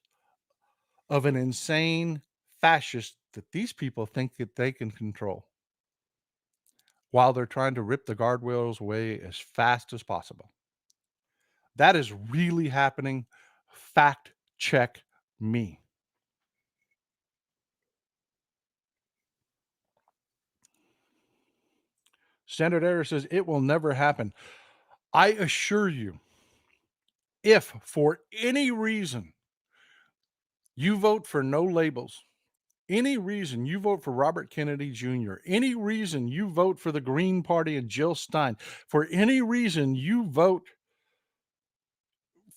of an insane fascist that these people think that they can control while they're trying to rip the guardrails away as fast as possible. That is really happening. Fact check me. Standard Error says it will never happen. I assure you, if for any reason you vote for no labels Any reason you vote for Robert Kennedy Jr., any reason you vote for the Green Party and Jill Stein, for any reason you vote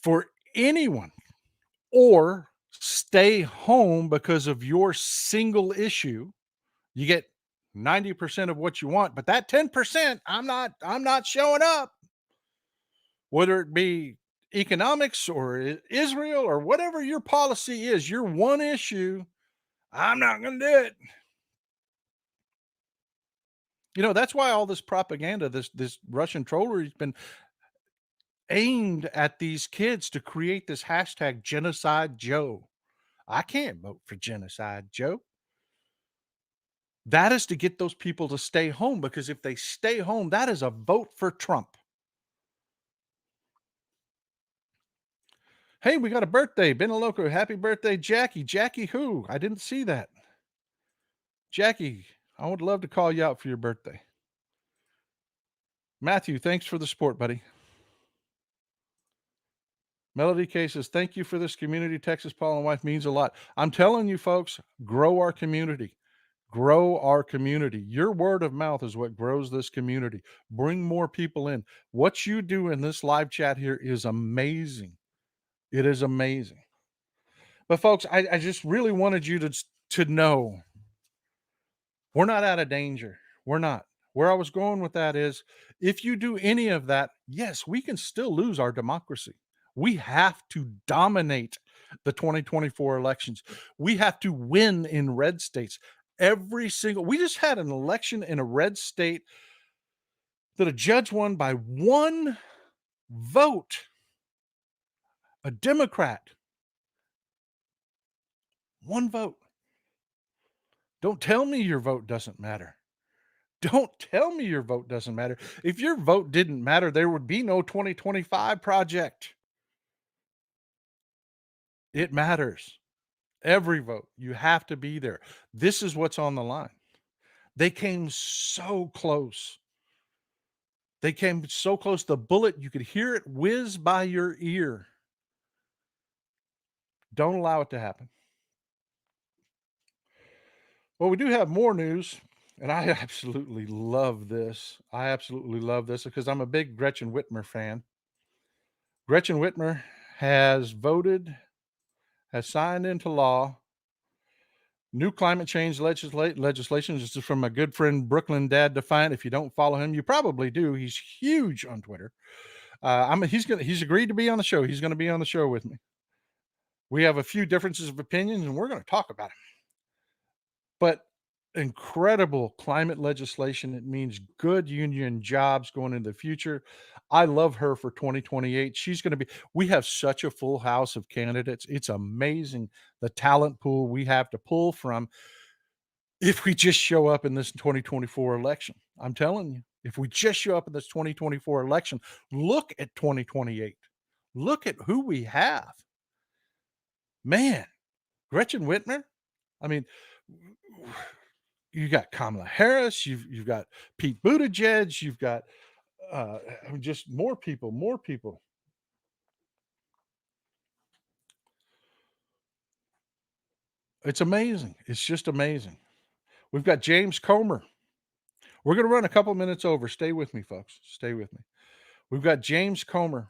for anyone, or stay home because of your single issue, you get 90% of what you want, but that 10%, I'm not showing up. Whether it be economics or Israel or whatever your policy is, your one issue, I'm not going to do it. That's why all this propaganda, this Russian trollery has been aimed at these kids to create this hashtag genocide Joe. I can't vote for genocide Joe. That is to get those people to stay home, because if they stay home, that is a vote for Trump. Hey, we got a birthday. Ben Loco, happy birthday, Jackie. Jackie who? I didn't see that. Jackie, I would love to call you out for your birthday. Matthew, thanks for the support, buddy. Melody K says, thank you for this community. Texas Paul and wife means a lot. I'm telling you, folks, grow our community. Grow our community. Your word of mouth is what grows this community. Bring more people in. What you do in this live chat here is amazing. It is amazing. But folks, I just really wanted you to know we're not out of danger. We're not. Where I was going with that is, if you do any of that, yes, we can still lose our democracy. We have to dominate the 2024 elections. We have to win in red states. We just had an election in a red state that a judge won by one vote, a Democrat, one vote. Don't tell me your vote doesn't matter. Don't tell me your vote doesn't matter. If your vote didn't matter, there would be no 2025 project. It matters. Every vote. You have to be there. This is what's on the line. They came so close. They came so close. The bullet, you could hear it whiz by your ear. Don't allow it to happen. Well, we do have more news, and I absolutely love this. I absolutely love this because I'm a big Gretchen Whitmer fan. Gretchen Whitmer has signed into law new climate change legislation. This is from my good friend Brooklyn Dad Defiant. If you don't follow him, you probably do. He's huge on Twitter. He's agreed to be on the show. He's going to be on the show with me. We have a few differences of opinions, and we're going to talk about it. But incredible climate legislation. It means good union jobs going into the future. I love her for 2028. We have such a full house of candidates. It's amazing the talent pool we have to pull from if we just show up in this 2024 election. I'm telling you, if we just show up in this 2024 election, look at 2028. Look at who we have. Man, Gretchen Whitmer. I mean, you got Kamala Harris, you've got Pete Buttigieg, you've got just more people. It's amazing. It's just amazing. We've got James Comer. We're going to run a couple minutes over. Stay with me, folks. Stay with me. We've got James Comer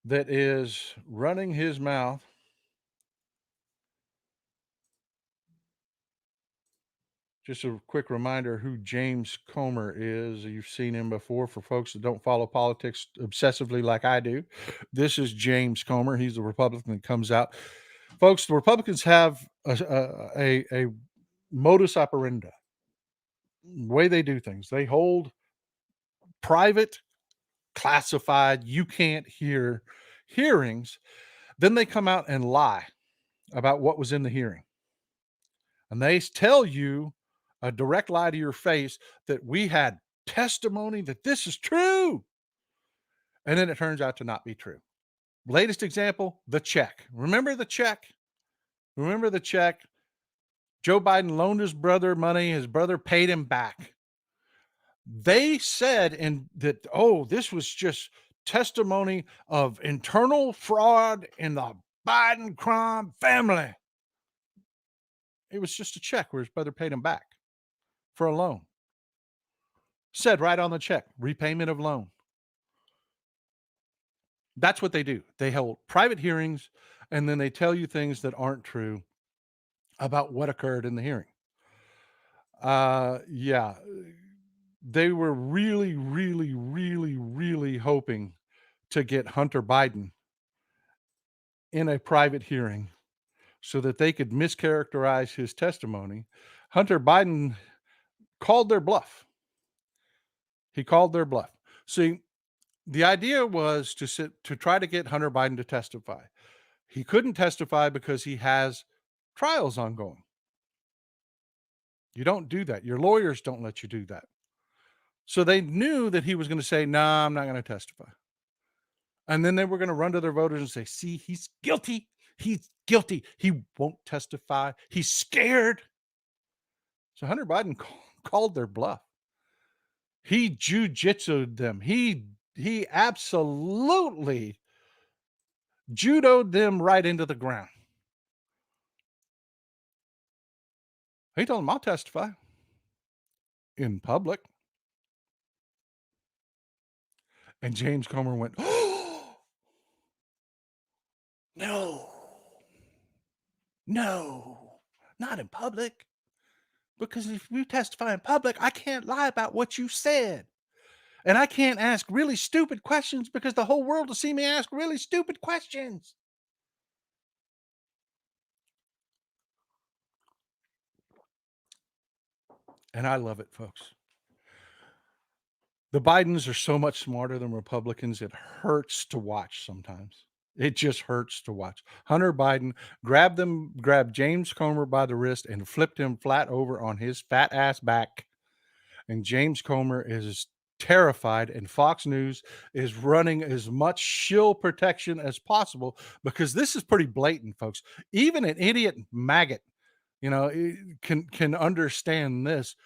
that is running his mouth. Just a quick reminder who James Comer is. You've seen him before. For folks that don't follow politics obsessively like I do, this is James Comer. He's the Republican that comes out. Folks, the Republicans have a modus operandi, way they do things. They hold private, classified, you can't hear hearings. Then they come out and lie about what was in the hearing. And they tell you a direct lie to your face that we had testimony that this is true. And then it turns out to not be true. Latest example, the check. Remember the check? Remember the check? Joe Biden loaned his brother money. His brother paid him back. They said this was just testimony of internal fraud in the Biden crime family. It was just a check where his brother paid him back for a loan. Said right on the check, repayment of loan. That's what they do. They hold private hearings, and then they tell you things that aren't true about what occurred in the hearing. Yeah, they were really, really, really, really hoping to get Hunter Biden in a private hearing so that they could mischaracterize his testimony. Hunter Biden called their bluff. He called their bluff. See, the idea was to try to get Hunter Biden to testify. He couldn't testify because he has trials ongoing. You don't do that. Your lawyers don't let you do that. So they knew that he was going to say, "Nah, I'm not going to testify." And then they were going to run to their voters and say, "See, he's guilty. He's guilty. He won't testify. He's scared." So Hunter Biden called their bluff. He jujitsu'd them. He absolutely judoed them right into the ground. He told them, "I'll testify in public." And James Comer went, "Oh, no, no, not in public. Because if you testify in public, I can't lie about what you said. And I can't ask really stupid questions because the whole world will see me ask really stupid questions." And I love it, folks. The Bidens are so much smarter than Republicans. It hurts to watch sometimes. It just hurts to watch. Hunter Biden grabbed James Comer by the wrist and flipped him flat over on his fat ass back. And James Comer is terrified, and Fox News is running as much shill protection as possible because this is pretty blatant, folks. Even an idiot maggot, can understand this.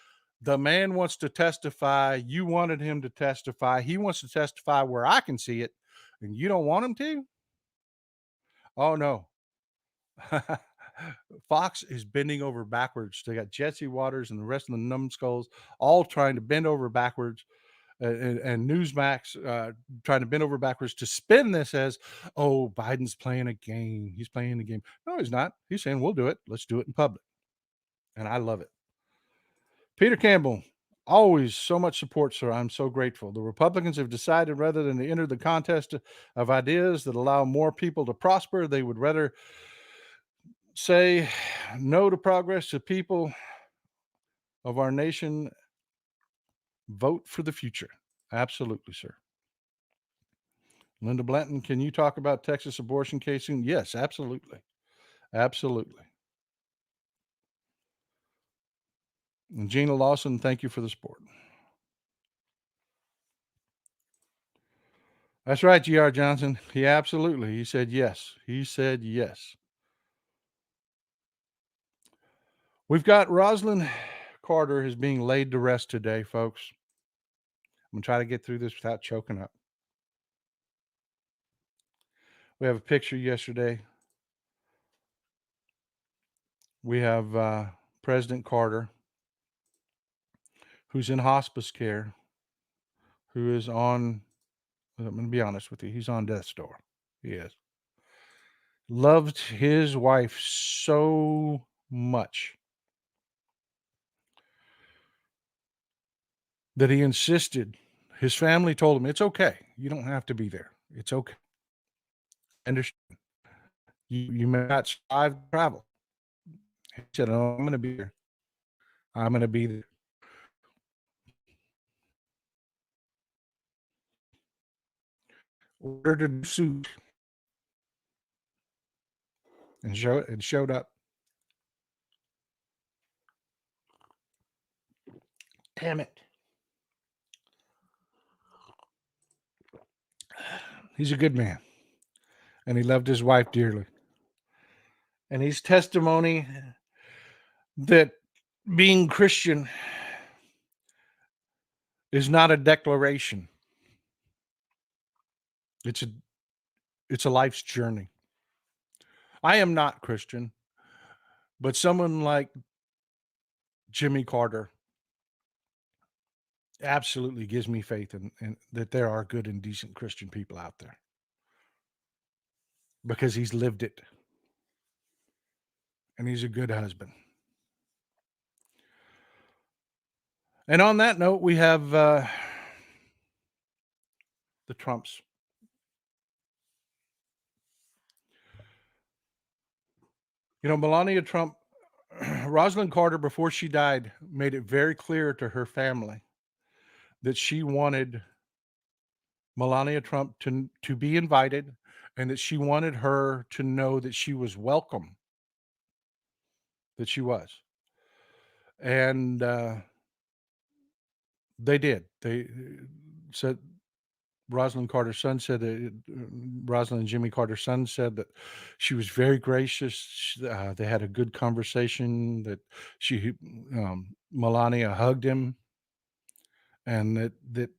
The man wants to testify. You wanted him to testify. He wants to testify where I can see it, and you don't want him to? Oh, no. Fox is bending over backwards. They got Jesse Waters and the rest of the numbskulls all trying to bend over backwards, and Newsmax trying to bend over backwards to spin this as, "Oh, Biden's playing a game. He's playing a game." No, he's not. He's saying, "We'll do it. Let's do it in public." And I love it. Peter Campbell, always so much support, sir. I'm so grateful. The Republicans have decided rather than to enter the contest of ideas that allow more people to prosper, they would rather say no to progress to people of our nation. Vote for the future. Absolutely, sir. Linda Blanton, can you talk about Texas abortion casing? Yes, absolutely. Absolutely. And Gina Lawson, thank you for the support. That's right, G.R. Johnson. He said yes. He said yes. We've got Rosalind Carter is being laid to rest today, folks. I'm going to try to get through this without choking up. We have a picture yesterday. We have President Carter, who's in hospice care, who is on, I'm going to be honest with you, he's on death's door. He is. Loved his wife so much that he insisted. His family told him, "It's okay. You don't have to be there. It's okay. Understand. You may not survive the travel." He said, "Oh, I'm going to be there. I'm going to be there." Ordered a suit and showed up. Damn it. He's a good man, and he loved his wife dearly. And his testimony that being Christian is not a declaration. It's a life's journey. I am not Christian. But someone like Jimmy Carter absolutely gives me faith in that there are good and decent Christian people out there because he's lived it and he's a good husband. And on that note, we have the Trumps. You know, Melania Trump, Rosalind Carter, before she died, made it very clear to her family that she wanted Melania Trump to be invited and that she wanted her to know that she was welcome, that she was. And they did. They said Rosalind Carter's son said that Rosalind and Jimmy Carter's son said that she was very gracious. They had a good conversation. That Melania hugged him, and that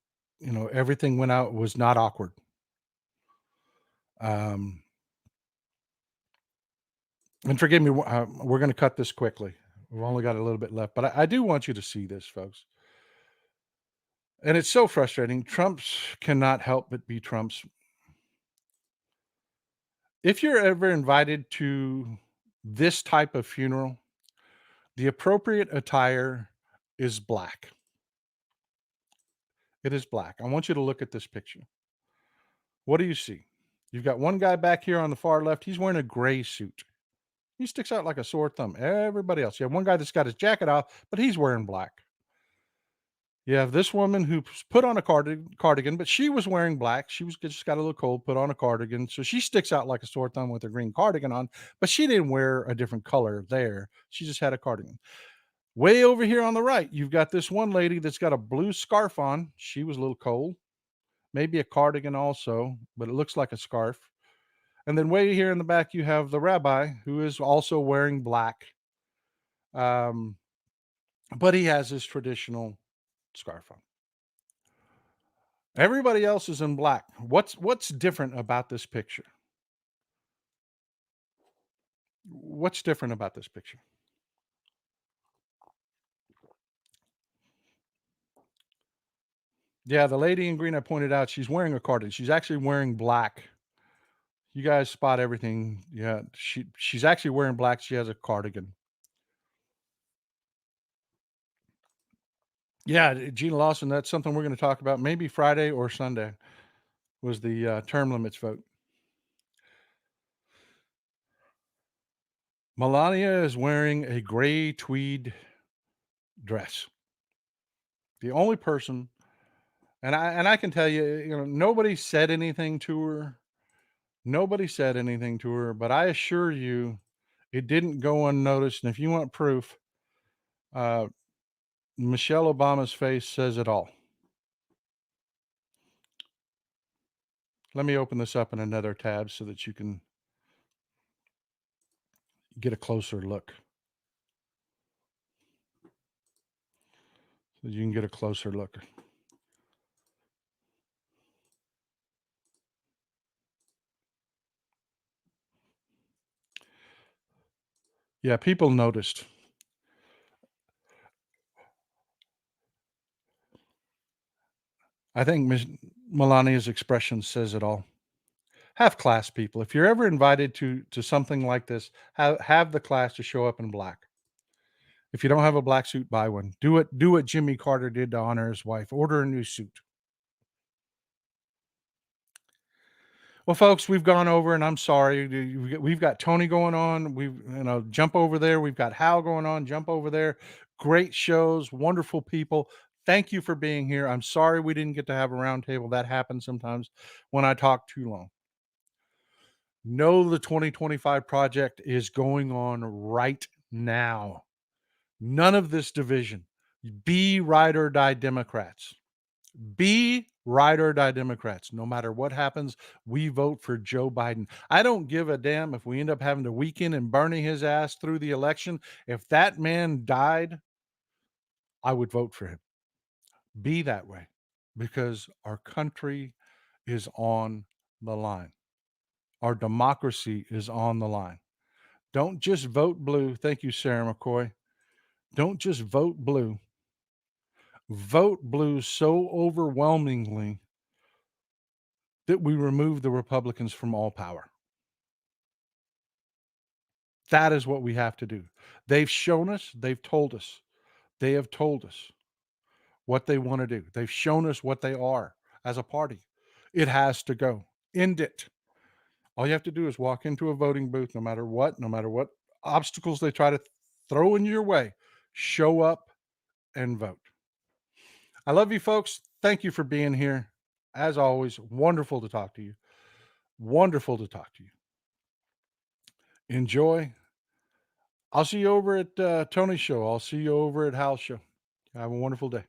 everything went out was not awkward. Um, and forgive me, we're going to cut this quickly. We've only got a little bit left, but I do want you to see this, folks. And it's so frustrating. Trumps cannot help but be Trumps. If you're ever invited to this type of funeral, the appropriate attire is black. It is black. I want you to look at this picture. What do you see? You've got one guy back here on the far left. He's wearing a gray suit. He sticks out like a sore thumb. Everybody else. You have one guy that's got his jacket off, but he's wearing black. You have this woman who put on a cardigan, but she was wearing black. She was just got a little cold, put on a cardigan. So she sticks out like a sore thumb with her green cardigan on, but she didn't wear a different color there. She just had a cardigan. Way over here on the right, you've got this one lady that's got a blue scarf on. She was a little cold, maybe a cardigan also, but it looks like a scarf. And then way here in the back, you have the rabbi who is also wearing black. Um, but he has his traditional scarf on. Everybody else is in black. What's different about this picture? What's different about this picture? Yeah, the lady in green I pointed out, she's wearing a cardigan. She's actually wearing black. You guys spot everything. Yeah, she's actually wearing black. She has a cardigan. Yeah, Gina Lawson, that's something we're going to talk about maybe Friday or Sunday was the term limits vote. Melania is wearing a gray tweed dress. The only person, and I can tell you, nobody said anything to her. Nobody said anything to her, but I assure you, it didn't go unnoticed. And if you want proof, uh, Michelle Obama's face says it all. Let me open this up in another tab so that you can get a closer look. So you can get a closer look. Yeah, people noticed. I think Melania's expression says it all. Have class, people. If you're ever invited to something like this, have the class to show up in black. If you don't have a black suit, buy one. Do what Jimmy Carter did to honor his wife. Order a new suit. Well, folks, we've gone over, and I'm sorry. We've got Tony going on. Jump over there. We've got Hal going on. Jump over there. Great shows, wonderful people. Thank you for being here. I'm sorry we didn't get to have a roundtable. That happens sometimes when I talk too long. Know the 2025 project is going on right now. None of this division. Be ride or die Democrats. Be ride or die Democrats. No matter what happens, we vote for Joe Biden. I don't give a damn if we end up having to weaken and burning his ass through the election. If that man died, I would vote for him. Be that way because our country is on the line. Our democracy is on the line. Don't just vote blue. Thank you, Sarah McCoy. Don't just vote blue. Vote blue so overwhelmingly that we remove the Republicans from all power. That is what we have to do. They've shown us, they've told us, they have told us what they want to do. They've shown us what they are as a party. It has to go. End it. All you have to do is walk into a voting booth, no matter what obstacles they try to throw in your way, show up and vote. I love you folks. Thank you for being here. As always, wonderful to talk to you. Wonderful to talk to you. Enjoy. I'll see you over at Tony's show. I'll see you over at Hal's show. Have a wonderful day.